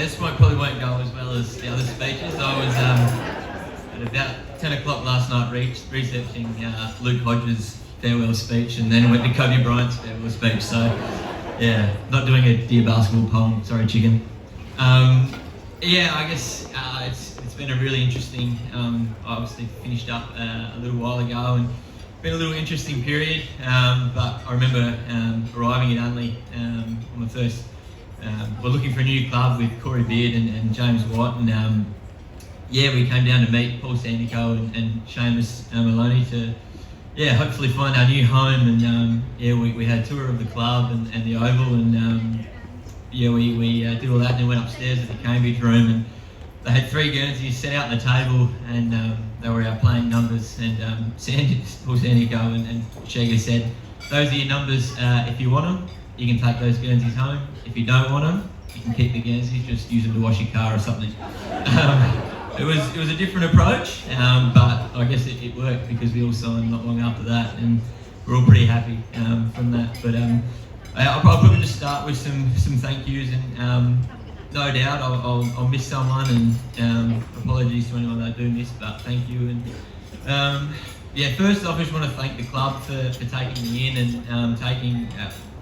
this one probably won't go as well as the other speeches. I was at about 10 o'clock last night researching Luke Hodges' farewell speech, and then went to Kobe Bryant's farewell speech. So, yeah, not doing a Dear Basketball poem, sorry chicken. Yeah, I guess it's been a really interesting, I obviously finished up a little while ago, and been a little interesting period, but I remember arriving at Unley on the first, we're looking for a new club with Corey Beard and James White, and yeah, we came down to meet Paul Sandico and Seamus Maloney to, yeah, hopefully find our new home, and yeah, we had a tour of the club and the Oval, and yeah, we did all that, and then went upstairs at the Cambridge room, and they had 3 Guernseys set out on the table, and they were our playing numbers, and Paul Sandico and Shega said, those are your numbers, if you want them, you can take those Guernseys home. If you don't want them, you can keep the Guernseys, just use them to wash your car or something. It was a different approach, but I guess it worked because we all signed not long after that, and we're all pretty happy from that. But I'll probably just start with some thank yous, and no doubt I'll miss someone, and apologies to anyone that I do miss, but thank you. And yeah, first off, I just want to thank the club for taking me in, and taking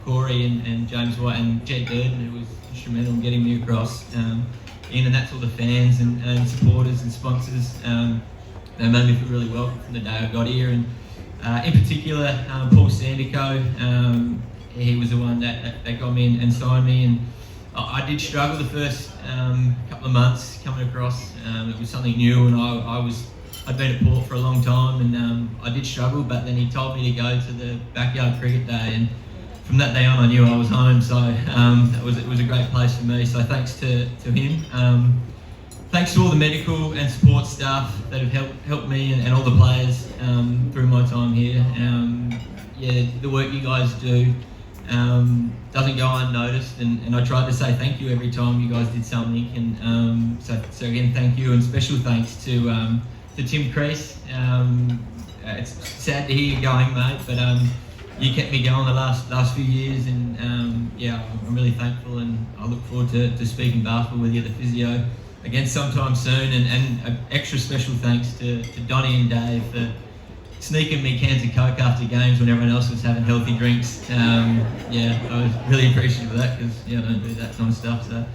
Corey and James White and Jed Durden, who was instrumental in getting me across, in, and that's all the fans and supporters and sponsors. They made me feel really welcome from the day I got here, and in particular Paul Sandico. He was the one that got me and signed me, and I did struggle the first couple of months coming across. It was something new, and I'd been at Port for a long time, and I did struggle, but then he told me to go to the backyard cricket day, and from that day on I knew I was home, so it was a great place for me, so thanks to him. Thanks to all the medical and support staff that have helped me and all the players through my time here. Yeah, the work you guys do doesn't go unnoticed, and I tried to say thank you every time you guys did something, and so again, thank you, and special thanks to Tim Crease. It's sad to hear you going, mate, but you kept me going the last few years, and yeah, I'm really thankful, and I look forward to speaking basketball with you, the physio, again sometime soon, and an extra special thanks to Donnie and Dave for sneaking me cans of Coke after games when everyone else was having healthy drinks. Yeah, I was really appreciative of that, because yeah, I don't do that kind of stuff. So,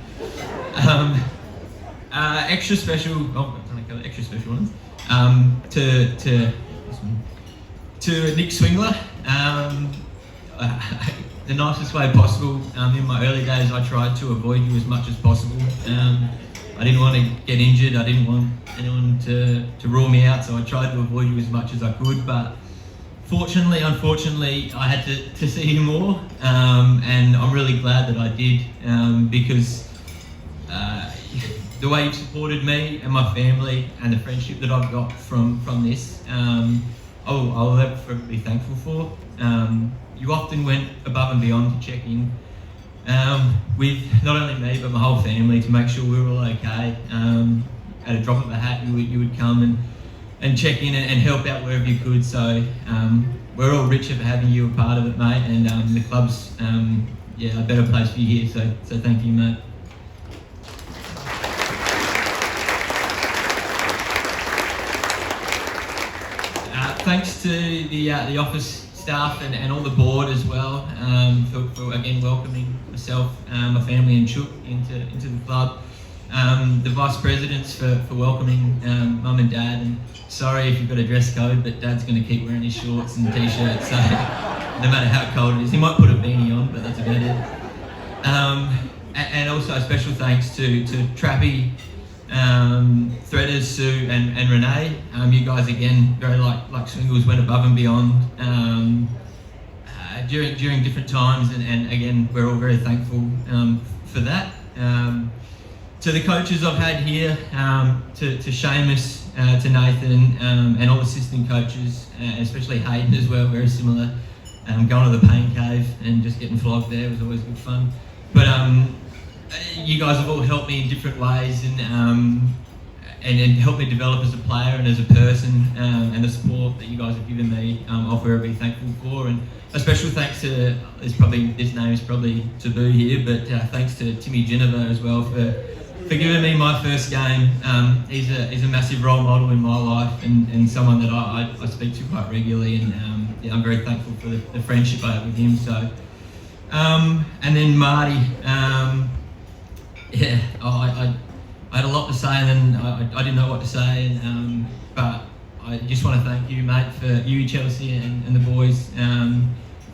extra special ones to Nick Swingler. The nicest way possible. In my early days, I tried to avoid you as much as possible. I didn't want to get injured. I didn't want anyone to rule me out, so I tried to avoid you as much as I could. But unfortunately, I had to see you more, and I'm really glad that I did, because the way you've supported me and my family, and the friendship that I've got from this, I'll ever be thankful for. You often went above and beyond to check in with not only me but my whole family to make sure we were all okay. At a drop of a hat, you would come and check in and help out wherever you could. So we're all richer for having you a part of it, mate. And the club's yeah, a better place for you here. So thank you, mate. Thanks to the office staff and all the board as well, for again welcoming myself, my family and Chook into the club. The vice presidents for welcoming mum and dad, and sorry if you've got a dress code, but dad's going to keep wearing his shorts and t-shirts, so no matter how cold it is. He might put a beanie on, but that's about it. And also a special thanks to Trappy, Threaders, Sue and Renee. You guys again, very like Swingles, went above and beyond during different times, and again we're all very thankful for that. To the coaches I've had here, to Seamus, to Nathan, and all assistant coaches, especially Hayden as well, very similar. Going to the pain cave and just getting flogged there was always good fun. But you guys have all helped me in different ways, and helped me develop as a player and as a person, and the support that you guys have given me, I'll forever be thankful for. And a special thanks to, this name is probably taboo here, but thanks to Timmy Geneva as well for for giving me my first game. He's a massive role model in my life and someone that I speak to quite regularly, and yeah, I'm very thankful for the friendship I have with him. So, and then Marty, yeah, I had a lot to say, and then I didn't know what to say, and but I just want to thank you, mate, for you, Chelsea, and the boys,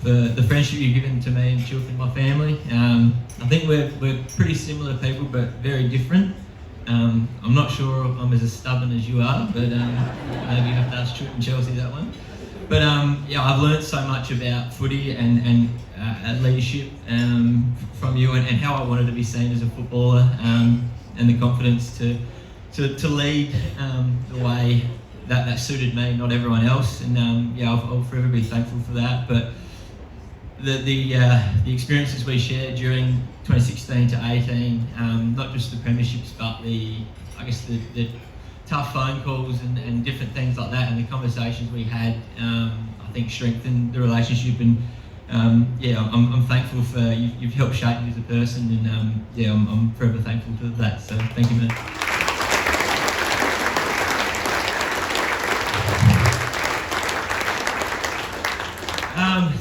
for the friendship you've given to me and Chilk and my family. I think we're pretty similar people, but very different. I'm not sure I'm as stubborn as you are, but maybe you have to ask Chilk and Chelsea that one. But yeah, I've learned so much about footy and leadership from you, and how I wanted to be seen as a footballer, and the confidence to lead the way that suited me, not everyone else. And yeah, I'll forever be thankful for that. But the experiences we shared during 2016 to 18, not just the premierships, but the tough phone calls and different things like that, and the conversations we had, I think strengthened the relationship. And yeah, I'm thankful for you've helped shape me as a person, and yeah, I'm forever thankful for that. So thank you, man.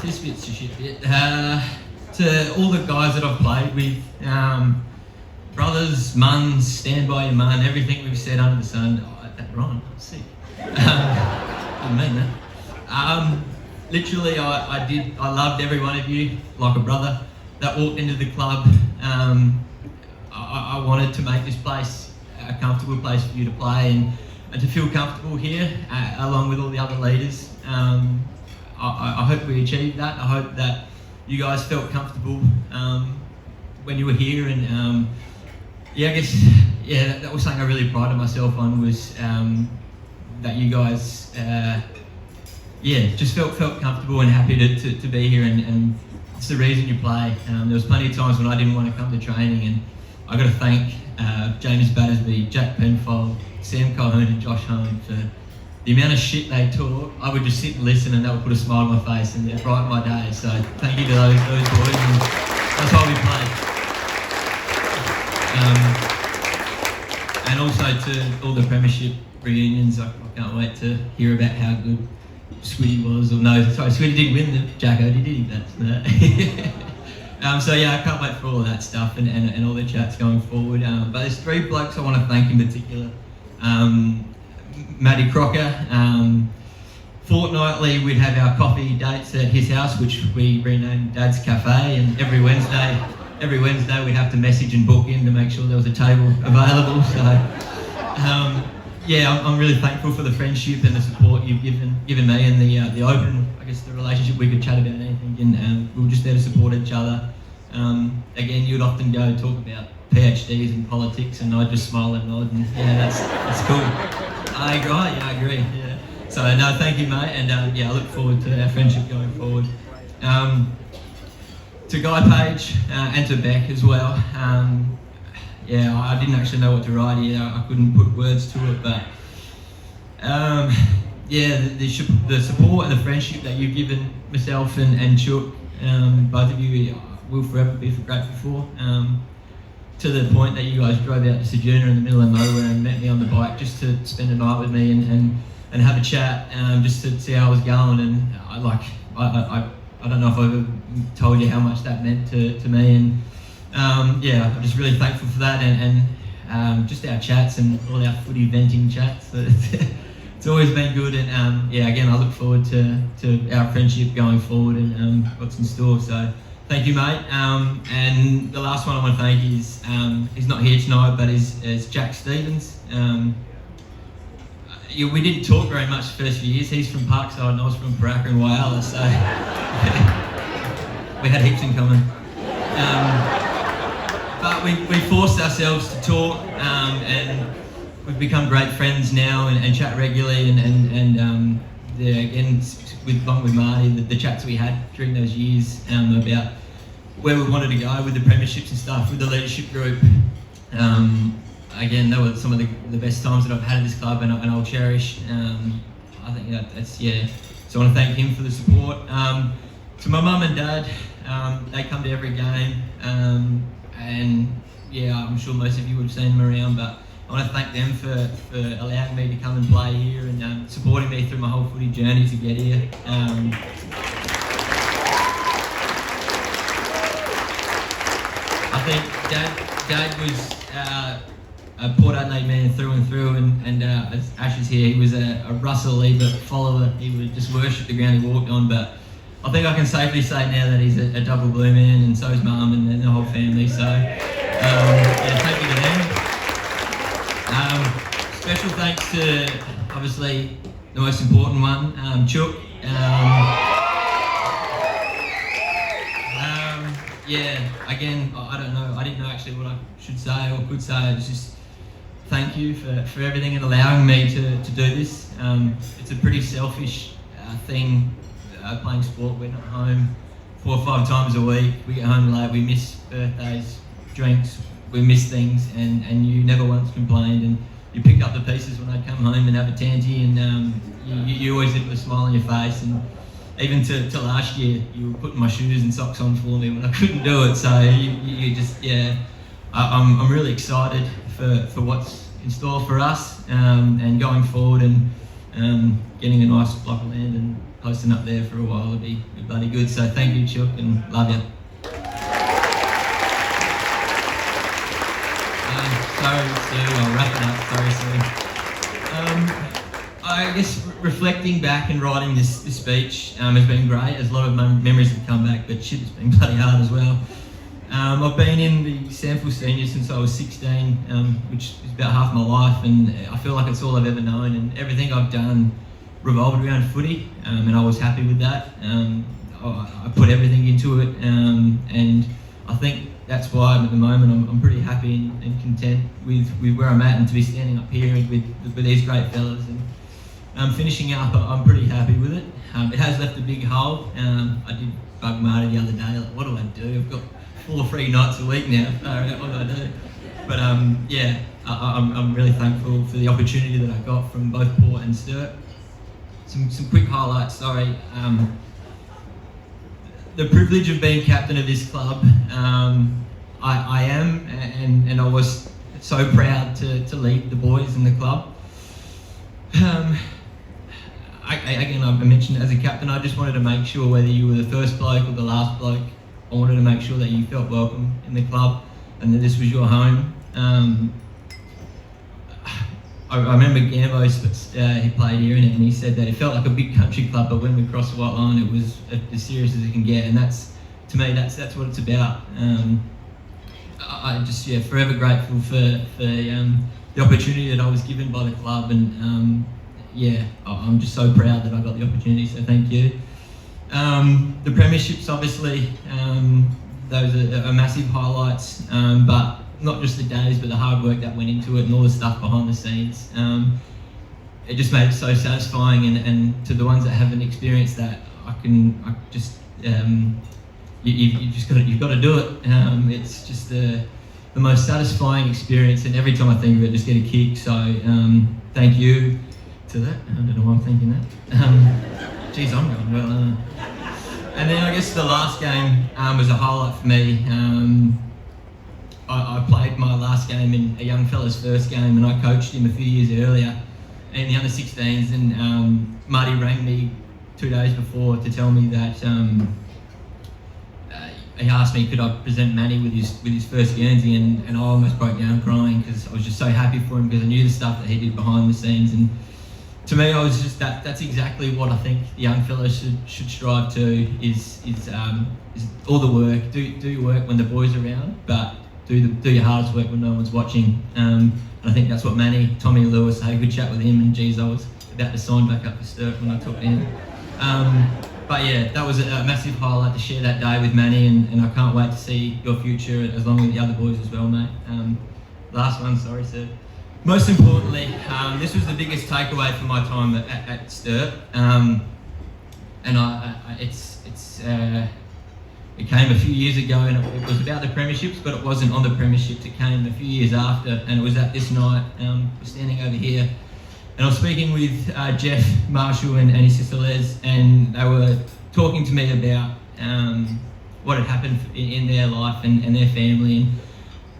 This bit's a shit bit. To all the guys that I've played with, brothers, mums, stand by your man, everything we've said under the sun. Oh, that rhymed, I'm sick. I didn't mean that. Literally, I loved every one of you like a brother that walked into the club. I wanted to make this place a comfortable place for you to play and to feel comfortable here, along with all the other leaders. I hope we achieved that. I hope that you guys felt comfortable when you were here, and yeah, I guess that was something I really prided myself on, was that you guys just felt comfortable and happy to be here, and it's the reason you play. There was plenty of times when I didn't want to come to training, and I got to thank James Battersby, Jack Penfold, Sam Cohen and Josh Hone for the amount of shit they talk. I would just sit and listen, and that would put a smile on my face and it'd brighten my day. So thank you to those boys, and that's why we play. And also to all the premiership reunions, I can't wait to hear about how good Switty was. Or no, sorry, Switty didn't win the Jacko, did he? So yeah, I can't wait for all of that stuff and all the chats going forward. But there's three blokes I want to thank in particular. Matty Crocker. Fortnightly we'd have our coffee dates at his house, which we renamed Dad's Cafe, and every Wednesday we'd have to message and book in to make sure there was a table available. So yeah, I'm really thankful for the friendship and the support you've given me, and the open, I guess, the relationship. We could chat about anything, and we were just there to support each other. Again, you'd often go talk about PhDs and politics, and I'd just smile and nod, and yeah, that's cool. I agree. Yeah. So no, thank you, mate, and yeah, I look forward to our friendship going forward. To Guy Page and to Beck as well. Yeah, I didn't actually know what to write here. I couldn't put words to it, but yeah, the support and the friendship that you've given myself and Chilk, both of you, will forever be grateful for. To the point that you guys drove out to Sojourner in the middle of nowhere and met me on the bike just to spend a night with me and have a chat, just to see how I was going. And I don't know if I've ever told you how much that meant to me, and yeah, I'm just really thankful for that, and just our chats and all our footy venting chats. It's always been good, and yeah, again, I look forward to our friendship going forward and what's in store. So thank you, mate. And the last one I want to thank is, he's not here tonight, but is Jack Stevens. We didn't talk very much the first few years. He's from Parkside and I was from Paraka and Whyalla, so we had heaps in common. But we forced ourselves to talk, and we've become great friends now and chat regularly, and yeah, again, along with Marty, the chats we had during those years about where we wanted to go with the premierships and stuff, with the leadership group. Again, they were some of the best times that I've had at this club, and I'll cherish. I think that's, yeah. So I want to thank him for the support. To my mum and dad, they come to every game, and yeah, I'm sure most of you would have seen them around, but I want to thank them for allowing me to come and play here and supporting me through my whole footy journey to get here. I think Dad was a Port Adelaide man through and through, and as Ash is here, he was a Russell Ebert follower. He would just worship the ground he walked on, but I think I can safely say now that he's a double blue man, and so is Mum and the whole family. So, yeah, thank you to them. Special thanks to, obviously, the most important one, Chook. Yeah, again, I don't know, I didn't know actually what I should say or could say. It's just thank you for everything and allowing me to do this. It's a pretty selfish thing, playing sport. We're not home 4 or 5 times a week. We get home late, we miss birthdays, drinks, we miss things, and you never once complained, and you picked up the pieces when I'd come home and have a tanty, and you always did it with a smile on your face. And even to last year, you were putting my shoes and socks on for me when I couldn't do it. So you just, yeah, I'm really excited for what's in store for us, and going forward, and getting a nice block of land and posting up there for a while would be bloody good. So thank you, Chuck, and love you. Sorry, Sue, I'll wrap it up. Sorry, Sue. I guess reflecting back and writing this speech has been great. There's a lot of memories have come back, but shit, it's been bloody hard as well. I've been in the Sample Senior since I was 16, which is about half my life, and I feel like it's all I've ever known, and everything I've done revolved around footy, and I was happy with that. I put everything into it, and I think that's why at the moment I'm pretty happy and content with where I'm at, and to be standing up here with these great fellas and finishing up, I'm pretty happy with it. It has left a big hole. I did bug Marty the other day, like, what do I do? I've got 4 free nights a week now. What do I do? But yeah, I'm really thankful for the opportunity that I got from both Port and Sturt. Some quick highlights, sorry. The privilege of being captain of this club, I am, and I was so proud to lead the boys in the club. Again, I mentioned as a captain, I just wanted to make sure whether you were the first bloke or the last bloke, I wanted to make sure that you felt welcome in the club and that this was your home. I remember Gambo, he played here in it, and he said that it felt like a big country club, but when we crossed the white line, it was as serious as it can get, and that's, to me, that's what it's about. I just, yeah, forever grateful for the opportunity that I was given by the club, and yeah, I'm just so proud that I got the opportunity, so thank you. The premierships, obviously, those are massive highlights, but not just the days, but the hard work that went into it and all the stuff behind the scenes. It just made it so satisfying, and to the ones that haven't experienced that, you've got to do it. It's just the most satisfying experience, and every time I think of it, I just get a kick. So thank you to that. I don't know why I'm thinking that. Geez, I'm going well. And then I guess the last game was a highlight for me. I played my last game in a young fella's first game, and I coached him a few years earlier in the under-16s, and Marty rang me 2 days before to tell me that he asked me could I present Manny with his first Guernsey, and I almost broke down crying because I was just so happy for him, because I knew the stuff that he did behind the scenes, and to me I was just that's exactly what I think the young fellas should strive to is all the work. Do your work when the boys are around, but do your hardest work when no one's watching. And I think that's what Manny, Tommy Lewis, I had a good chat with him, and geez, I was about to sign back up for Sturt when I took him. But yeah, that was a massive highlight to share that day with Manny, and I can't wait to see your future as long as the other boys as well, mate. Last one, sorry, sir. Most importantly, this was the biggest takeaway from my time at Sturt, and it came a few years ago, and it was about the premierships, but it wasn't on the premierships. It came a few years after, and it was at this night. We're standing over here, and I was speaking with Jeff Marshall and his sister Les, and they were talking to me about what had happened in their life and their family.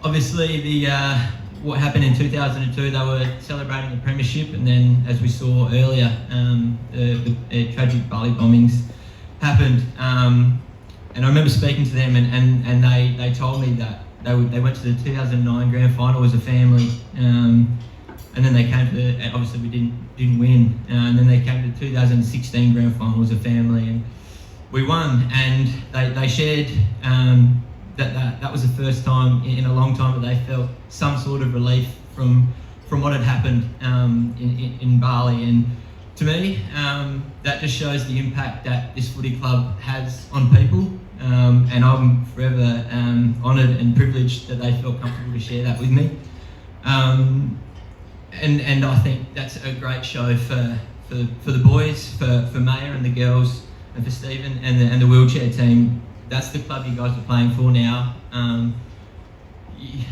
And obviously what happened in 2002, they were celebrating the premiership, and then, as we saw earlier, the tragic Bali bombings happened. And I remember speaking to them, and they told me that they went to the 2009 grand final as a family, and then they came to obviously we didn't win, and then they came to the 2016 grand final as a family, and we won. And they shared that was the first time in a long time that they felt some sort of relief from what had happened in Bali. And to me, that just shows the impact that this footy club has on people, and I'm forever honoured and privileged that they felt comfortable to share that with me. And I think that's a great show for the boys, for Maya and the girls, and for Stephen and the wheelchair team. That's the club you guys are playing for now.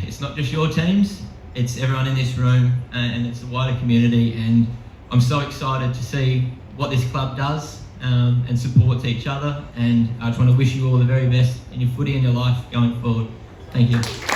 It's not just your teams, it's everyone in this room, and it's the wider community. And I'm so excited to see what this club does and supports each other. And I just want to wish you all the very best in your footy and your life going forward. Thank you.